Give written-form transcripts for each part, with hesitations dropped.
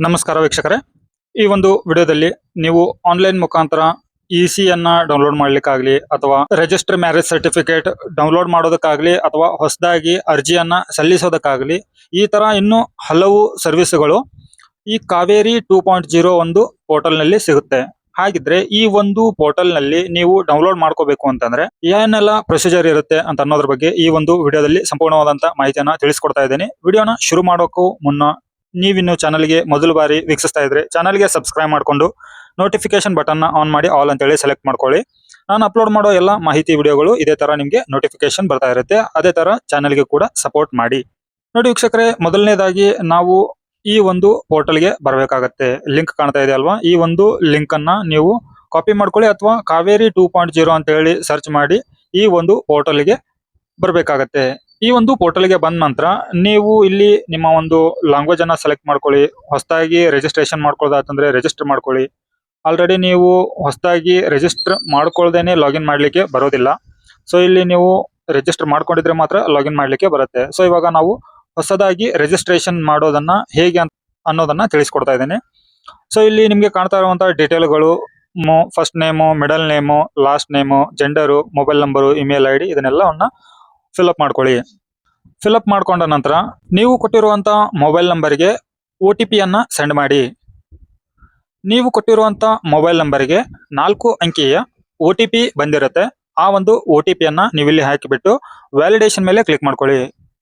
ನಮಸ್ಕಾರ ವೀಕ್ಷಕರೇ, ಈ ಒಂದು ವಿಡಿಯೋದಲ್ಲಿ ನೀವು ಆನ್ಲೈನ್ ಮುಖಾಂತರ ಇಸಿ ಅನ್ನ ಡೌನ್ಲೋಡ್ ಮಾಡ್ಲಿಕ್ಕಾಗ್ಲಿ ಅಥವಾ ರಿಜಿಸ್ಟರ್ ಮ್ಯಾರೇಜ್ ಸರ್ಟಿಫಿಕೇಟ್ ಡೌನ್ಲೋಡ್ ಮಾಡೋದಕ್ಕಾಗ್ಲಿ ಅಥವಾ ಹೊಸದಾಗಿ ಅರ್ಜಿಯನ್ನ ಸಲ್ಲಿಸೋದಕ್ಕಾಗ್ಲಿ ಈ ತರ ಇನ್ನೂ ಹಲವು ಸರ್ವಿಸ್ಗಳು ಈ ಕಾವೇರಿ 2.0 ಒಂದು ಪೋರ್ಟಲ್ ನಲ್ಲಿ ಸಿಗುತ್ತೆ. ಹಾಗಿದ್ರೆ ಈ ಒಂದು ಪೋರ್ಟಲ್ ನಲ್ಲಿ ನೀವು ಡೌನ್ಲೋಡ್ ಮಾಡ್ಕೋಬೇಕು ಅಂತಂದ್ರೆ ಏನೆಲ್ಲ ಪ್ರೊಸೀಜರ್ ಇರುತ್ತೆ ಅಂತ ಅನ್ನೋದ್ರ ಬಗ್ಗೆ ಈ ಒಂದು ವಿಡಿಯೋದಲ್ಲಿ ಸಂಪೂರ್ಣವಾದಂತ ಮಾಹಿತಿಯನ್ನ ತಿಳಿಸ್ಕೊಡ್ತಾ ಇದ್ದೇನೆ. ವಿಡಿಯೋನ ಶುರು ಮಾಡೋಕ್ಕೂ ಮುನ್ನ ನೀವಿನ್ನು ಚಾನಲ್ಗೆ ಮೊದಲ ಬಾರಿ ವೀಕ್ಷಿಸ್ತಾ ಇದ್ರೆ ಚಾನಲ್ಗೆ ಸಬ್ಸ್ಕ್ರೈಬ್ ಮಾಡ್ಕೊಂಡು ನೋಟಿಫಿಕೇಶನ್ ಬಟನ್ ಆನ್ ಮಾಡಿ ಆಲ್ ಅಂತೇಳಿ ಸೆಲೆಕ್ಟ್ ಮಾಡ್ಕೊಳ್ಳಿ. ನಾನು ಅಪ್ಲೋಡ್ ಮಾಡೋ ಎಲ್ಲ ಮಾಹಿತಿ ವಿಡಿಯೋಗಳು ಇದೇ ತರ ನಿಮಗೆ ನೋಟಿಫಿಕೇಶನ್ ಬರ್ತಾ ಇರುತ್ತೆ. ಅದೇ ತರ ಚಾನಲ್ಗೆ ಕೂಡ ಸಪೋರ್ಟ್ ಮಾಡಿ. ನೋಡಿ ವೀಕ್ಷಕರೇ, ಮೊದಲನೇದಾಗಿ ನಾವು ಈ ಒಂದು ಪೋರ್ಟಲ್ಗೆ ಬರಬೇಕಾಗತ್ತೆ. ಲಿಂಕ್ ಕಾಣ್ತಾ ಇದೆ ಅಲ್ವಾ, ಈ ಒಂದು ಲಿಂಕ್ ಅನ್ನ ನೀವು ಕಾಪಿ ಮಾಡ್ಕೊಳ್ಳಿ ಅಥವಾ ಕಾವೇರಿ 2.0 ಅಂತ ಹೇಳಿ ಸರ್ಚ್ ಮಾಡಿ ಈ ಒಂದು ಪೋರ್ಟಲ್ಗೆ ಬರಬೇಕಾಗತ್ತೆ. ಈ ಒಂದು ಪೋರ್ಟಲ್ಗೆ ಬಂದ ನಂತರ ನೀವು ಇಲ್ಲಿ ನಿಮ್ಮ ಒಂದು ಲ್ಯಾಂಗ್ವೇಜ್ ಅನ್ನ ಸೆಲೆಕ್ಟ್ ಮಾಡ್ಕೊಳ್ಳಿ. ಹೊಸದಾಗಿ ರಿಜಿಸ್ಟ್ರೇಷನ್ ಮಾಡ್ಕೊಳ್ಳೋದಾತಂದ್ರೆ ರಿಜಿಸ್ಟರ್ ಮಾಡ್ಕೊಳ್ಳಿ. ಆಲ್ರೆಡಿ ನೀವು ಹೊಸದಾಗಿ ರಿಜಿಸ್ಟರ್ ಮಾಡ್ಕೊಳ್ದೇನೆ ಲಾಗಿನ್ ಮಾಡ್ಲಿಕ್ಕೆ ಬರೋದಿಲ್ಲ. ಸೊ ಇಲ್ಲಿ ನೀವು ರಿಜಿಸ್ಟರ್ ಮಾಡ್ಕೊಂಡಿದ್ರೆ ಮಾತ್ರ ಲಾಗಿನ್ ಮಾಡ್ಲಿಕ್ಕೆ ಬರುತ್ತೆ. ಸೊ ಇವಾಗ ನಾವು ಹೊಸದಾಗಿ ರಿಜಿಸ್ಟ್ರೇಷನ್ ಮಾಡೋದನ್ನ ಹೇಗೆ ಅನ್ನೋದನ್ನ ತಿಳಿಸ್ಕೊಡ್ತಾ ಇದ್ದೇನೆ. ಸೊ ಇಲ್ಲಿ ನಿಮ್ಗೆ ಕಾಣ್ತಾ ಇರುವಂತಹ ಡೀಟೇಲ್ಗಳು first name, middle name, last name, gender, mobile number, email ID ಇದನ್ನೆಲ್ಲವನ್ನ ಫಿಲ್ಅಪ್ ಮಾಡ್ಕೊಳ್ಳಿ. ಫಿಲ್ಅಪ್ ಮಾಡ್ಕೊಂಡ ನಂತರ ನೀವು ಕೊಟ್ಟಿರುವಂತ ಮೊಬೈಲ್ ನಂಬರ್ಗೆ OTP ಅನ್ನ ಸೆಂಡ್ ಮಾಡಿ. ನೀವು ಕೊಟ್ಟಿರುವಂತ ಮೊಬೈಲ್ ನಂಬರ್ಗೆ 4 ಅಂಕಿಯ OTP ಬಂದಿರುತ್ತೆ. ಆ ಒಂದು OTP ಅನ್ನ ನೀವು ಇಲ್ಲಿ ಹಾಕಿಬಿಟ್ಟು ವ್ಯಾಲಿಡೇಷನ್ ಮೇಲೆ ಕ್ಲಿಕ್ ಮಾಡ್ಕೊಳ್ಳಿ.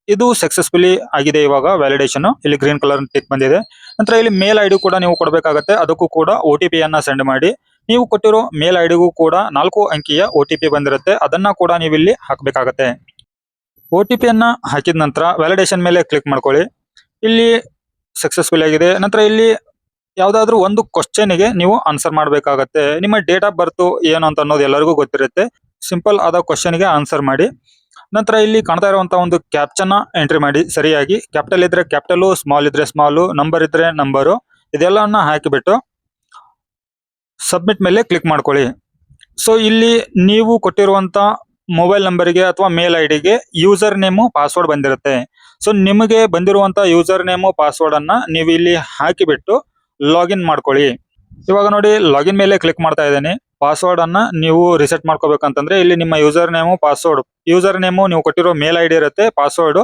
ಇದು ಸಕ್ಸಸ್ಫುಲಿ ಆಗಿದೆ. ಇವಾಗ ವ್ಯಾಲಿಡೇಷನ್ ಇಲ್ಲಿ ಗ್ರೀನ್ ಕಲರ್ ಟಿಕ್ ಬಂದಿದೆ. ನಂತರ ಇಲ್ಲಿ ಮೇಲ್ ಐಡಿ ಕೂಡ ನೀವು ಕೊಡಬೇಕಾಗತ್ತೆ. ಅದಕ್ಕೂ ಕೂಡ OTP ಅನ್ನ ಸೆಂಡ್ ಮಾಡಿ. ನೀವು ಕೊಟ್ಟಿರೋ ಮೇಲ್ ಐಡಿಗೂ ಕೂಡ 4 ಅಂಕಿಯ OTP ಬಂದಿರುತ್ತೆ. ಅದನ್ನ ಕೂಡ ನೀವು ಇಲ್ಲಿ ಹಾಕಬೇಕಾಗತ್ತೆ. OTP ಅನ್ನ ಹಾಕಿದ ನಂತರ ವ್ಯಾಲಿಡೇಷನ್ ಮೇಲೆ ಕ್ಲಿಕ್ ಮಾಡ್ಕೊಳ್ಳಿ. ಇಲ್ಲಿ ಸಕ್ಸಸ್ಫುಲ್ ಆಗಿದೆ. ನಂತರ ಇಲ್ಲಿ ಯಾವ್ದಾದ್ರು ಒಂದು ಕ್ವಶನ್ಗೆ ನೀವು ಆನ್ಸರ್ ಮಾಡಬೇಕಾಗತ್ತೆ. ನಿಮ್ಮ ಡೇಟ್ ಆಫ್ ಬರ್ತ್ ಏನು ಅಂತ ಅನ್ನೋದು ಎಲ್ಲರಿಗೂ ಗೊತ್ತಿರುತ್ತೆ. ಸಿಂಪಲ್ ಆದ ಕ್ವಶನ್ಗೆ ಆನ್ಸರ್ ಮಾಡಿ. ನಂತರ ಇಲ್ಲಿ ಕಾಣ್ತಾ ಇರುವಂತ ಒಂದು ಕ್ಯಾಪ್ಚನ್ ಎಂಟ್ರಿ ಮಾಡಿ ಸರಿಯಾಗಿ. ಕ್ಯಾಪಿಟಲ್ ಇದ್ರೆ ಕ್ಯಾಪಿಟಲ್, ಸ್ಮಾಲ್ ಇದ್ರೆ ಸ್ಮಾಲ್, ನಂಬರ್ ಇದ್ರೆ ನಂಬರು, ಇದೆಲ್ಲವನ್ನ ಹಾಕಿಬಿಟ್ಟು ಸಬ್ಮಿಟ್ ಮೇಲೆ ಕ್ಲಿಕ್ ಮಾಡ್ಕೊಳ್ಳಿ. ಸೊ ಇಲ್ಲಿ ನೀವು ಕೊಟ್ಟಿರುವಂತ ಮೊಬೈಲ್ ನಂಬರ್ಗೆ ಅಥವಾ ಮೇಲ್ ಐಡಿಗೆ ಯೂಸರ್ ನೇಮು, ಪಾಸ್ವರ್ಡ್ ಬಂದಿರುತ್ತೆ. ಸೊ ನಿಮಗೆ ಬಂದಿರುವಂತ ಯೂಸರ್ ನೇಮು, ಪಾಸ್ವರ್ಡ್ ಅನ್ನ ನೀವು ಇಲ್ಲಿ ಹಾಕಿಬಿಟ್ಟು ಲಾಗಿನ್ ಮಾಡ್ಕೊಳ್ಳಿ. ಇವಾಗ ನೋಡಿ ಲಾಗಿನ್ ಮೇಲೆ ಕ್ಲಿಕ್ ಮಾಡ್ತಾ ಇದ್ದೇನೆ. ಪಾಸ್ವರ್ಡ್ ಅನ್ನ ನೀವು ರಿಸೆಟ್ ಮಾಡ್ಕೋಬೇಕಂತಂದ್ರೆ ಇಲ್ಲಿ ನಿಮ್ಮ user name, password, user name ನೀವು ಕೊಟ್ಟಿರೋ ಮೇಲ್ ಐಡಿ ಇರುತ್ತೆ, ಪಾಸ್ವರ್ಡ್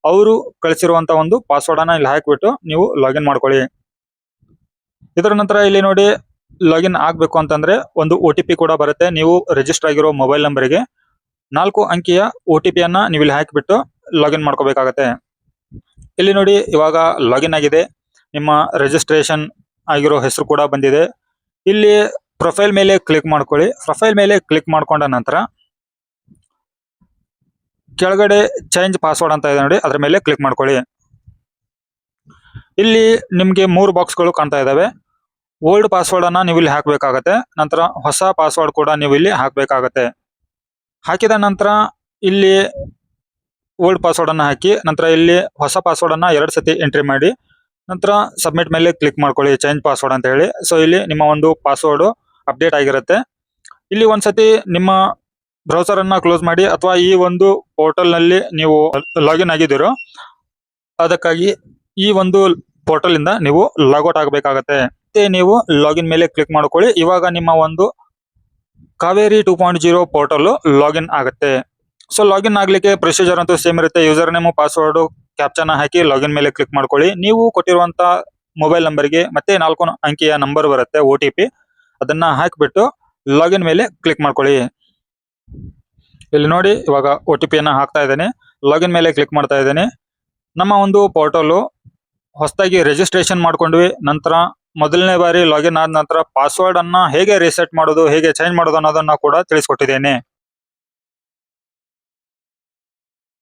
ಅವರು ಕಳಿಸಿರುವಂತ ಒಂದು ಪಾಸ್ವರ್ಡ್ ಅನ್ನ ಇಲ್ಲಿ ಹಾಕಿಬಿಟ್ಟು ನೀವು ಲಾಗಿನ್ ಮಾಡ್ಕೊಳ್ಳಿ. ಇದರ ನಂತರ ಇಲ್ಲಿ ನೋಡಿ ಲಾಗಿನ್ ಆಗ್ಬೇಕು ಅಂತಂದ್ರೆ ಒಂದು OTP ಕೂಡ ಬರುತ್ತೆ. ನೀವು ರಿಜಿಸ್ಟರ್ ಆಗಿರೋ ಮೊಬೈಲ್ ನಂಬರ್ಗೆ 4 ಅಂಕಿಯ OTP ಅನ್ನ ನೀವು ಇಲ್ಲಿ ಹಾಕಿಬಿಟ್ಟು ಲಾಗಿನ್ ಮಾಡ್ಕೋಬೇಕಾಗತ್ತೆ. ಇಲ್ಲಿ ನೋಡಿ ಇವಾಗ ಲಾಗಿನ್ ಆಗಿದೆ. ನಿಮ್ಮ ರಿಜಿಸ್ಟ್ರೇಷನ್ ಆಗಿರೋ ಹೆಸರು ಕೂಡ ಬಂದಿದೆ. ಇಲ್ಲಿ ಪ್ರೊಫೈಲ್ ಮೇಲೆ ಕ್ಲಿಕ್ ಮಾಡ್ಕೊಳ್ಳಿ. ಪ್ರೊಫೈಲ್ ಮೇಲೆ ಕ್ಲಿಕ್ ಮಾಡ್ಕೊಂಡ ನಂತರ ಕೆಳಗಡೆ ಚೇಂಜ್ ಪಾಸ್ವರ್ಡ್ ಅಂತ ಇದೆ ನೋಡಿ, ಅದ್ರ ಮೇಲೆ ಕ್ಲಿಕ್ ಮಾಡ್ಕೊಳ್ಳಿ. ಇಲ್ಲಿ ನಿಮ್ಗೆ 3 ಬಾಕ್ಸ್ಗಳು ಕಾಣ್ತಾ ಇದಾವೆ. ಓಲ್ಡ್ ಪಾಸ್ವರ್ಡ್ ಅನ್ನ ನೀವು ಇಲ್ಲಿ ಹಾಕಬೇಕಾಗತ್ತೆ. ನಂತರ ಹೊಸ ಪಾಸ್ವರ್ಡ್ ಕೂಡ ನೀವು ಇಲ್ಲಿ ಹಾಕಬೇಕಾಗತ್ತೆ. ಹಾಕಿದ ನಂತರ ಇಲ್ಲಿ ಓಲ್ಡ್ ಪಾಸ್ವರ್ಡ್ ಅನ್ನ ಹಾಕಿ ನಂತರ ಇಲ್ಲಿ ಹೊಸ ಪಾಸ್ವರ್ಡ್ ಅನ್ನ 2 ಸತಿ ಎಂಟ್ರಿ ಮಾಡಿ ನಂತರ ಸಬ್ಮಿಟ್ ಮೇಲೆ ಕ್ಲಿಕ್ ಮಾಡ್ಕೊಳ್ಳಿ, ಚೇಂಜ್ ಪಾಸ್ವರ್ಡ್ ಅಂತ ಹೇಳಿ. ಸೊ ಇಲ್ಲಿ ನಿಮ್ಮ ಒಂದು ಪಾಸ್ವರ್ಡ್ ಅಪ್ಡೇಟ್ ಆಗಿರುತ್ತೆ. ಇಲ್ಲಿ ಒಂದ್ಸತಿ ನಿಮ್ಮ ಬ್ರೌಸರ್ ಅನ್ನ ಕ್ಲೋಸ್ ಮಾಡಿ ಅಥವಾ ಈ ಒಂದು ಪೋರ್ಟಲ್ ನಲ್ಲಿ ನೀವು ಲಾಗಿನ್ ಆಗಿದ್ದೀರೋ ಅದಕ್ಕಾಗಿ ಈ ಒಂದು ಪೋರ್ಟಲ್ ಇಂದ ನೀವು ಲಾಗೌಟ್ ಆಗಬೇಕಾಗತ್ತೆ. ನೀವು ಲಾಗಿನ್ ಮೇಲೆ ಕ್ಲಿಕ್ ಮಾಡ್ಕೊಳ್ಳಿ. ಇವಾಗ ನಿಮ್ಮ ಒಂದು ಕಾವೇರಿ 2.0 ಪೋರ್ಟಲ್ ಲಾಗಿನ್ ಆಗುತ್ತೆ. ಸೊ ಲಾಗಿನ್ ಆಗ್ಲಿಕ್ಕೆ ಪ್ರೊಸೀಜರ್ ಅಂತೂ ಸೇಮ್ ಇರುತ್ತೆ. ಯೂಸರ್ ನೇಮು, ಪಾಸ್ವರ್ಡ್, ಕ್ಯಾಪ್ಚನ್ ಹಾಕಿ ಲಾಗಿನ್ ಮೇಲೆ ಕ್ಲಿಕ್ ಮಾಡ್ಕೊಳ್ಳಿ. ನೀವು ಕೊಟ್ಟಿರುವಂತ ಮೊಬೈಲ್ ನಂಬರ್ಗೆ ಮತ್ತೆ 4 ಅಂಕಿಯ ನಂಬರ್ ಬರುತ್ತೆ OTP, ಅದನ್ನ ಹಾಕಿಬಿಟ್ಟು ಲಾಗಿನ್ ಮೇಲೆ ಕ್ಲಿಕ್ ಮಾಡ್ಕೊಳ್ಳಿ. ಇಲ್ಲಿ ನೋಡಿ ಇವಾಗ OTP ಅನ್ನ ಹಾಕ್ತಾ ಇದ್ದೇನೆ. ಲಾಗಿನ್ ಮೇಲೆ ಕ್ಲಿಕ್ ಮಾಡ್ತಾ ಇದ್ದೇನೆ. ನಮ್ಮ ಒಂದು ಪೋರ್ಟಲ್ ಹೊಸದಾಗಿ ರಿಜಿಸ್ಟ್ರೇಷನ್ ಮಾಡ್ಕೊಂಡ್ವಿ. ನಂತರ ಮೊದಲನೇ ಬಾರಿ ಲಾಗಿನ್ ಆದ ನಂತರ ಪಾಸ್ವರ್ಡ್ ಅನ್ನ ಹೇಗೆ ರಿಸೆಟ್ ಮಾಡೋದು, ಹೇಗೆ ಚೇಂಜ್ ಮಾಡೋದು ಅನ್ನೋದನ್ನ ಕೂಡ ತಿಳಿಸ್ಕೊಟ್ಟಿದ್ದೇನೆ.